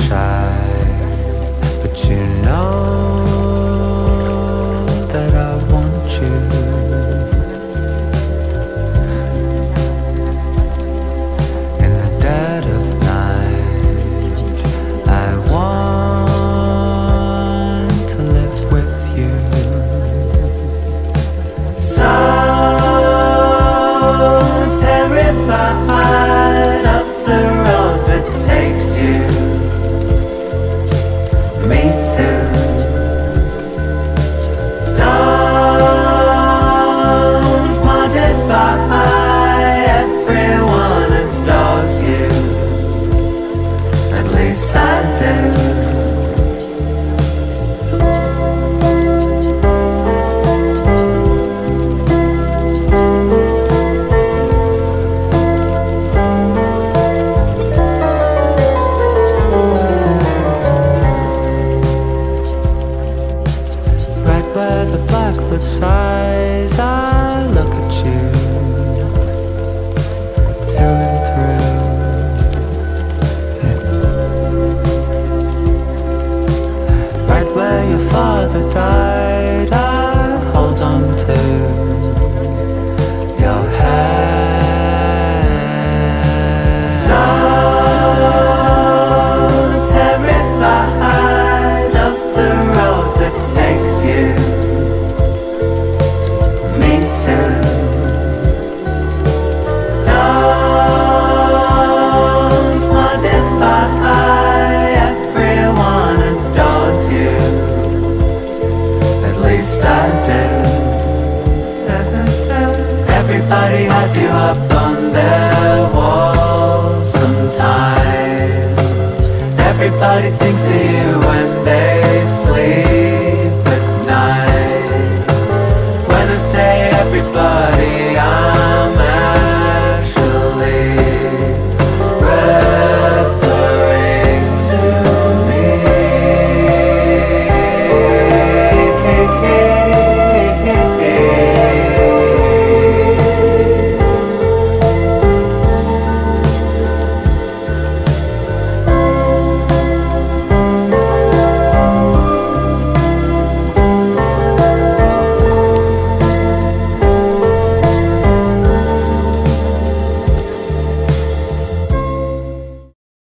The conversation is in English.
shy, but you know that I want you. In the dead of night, I want to live with you. So terrified of the road that takes you. Me too. Don't modify, everyone adores you. At least I do. Right where the blackbird sighs, I look at you through and through. Yeah. Right where your father died, I hold on to your hand. So terrified of the road that takes you. Me too. Don't modify, everyone adores you. At least I do. Everybody has you up on their walls sometimes. Everybody thinks of you when they sleep at night. When I say everybody, I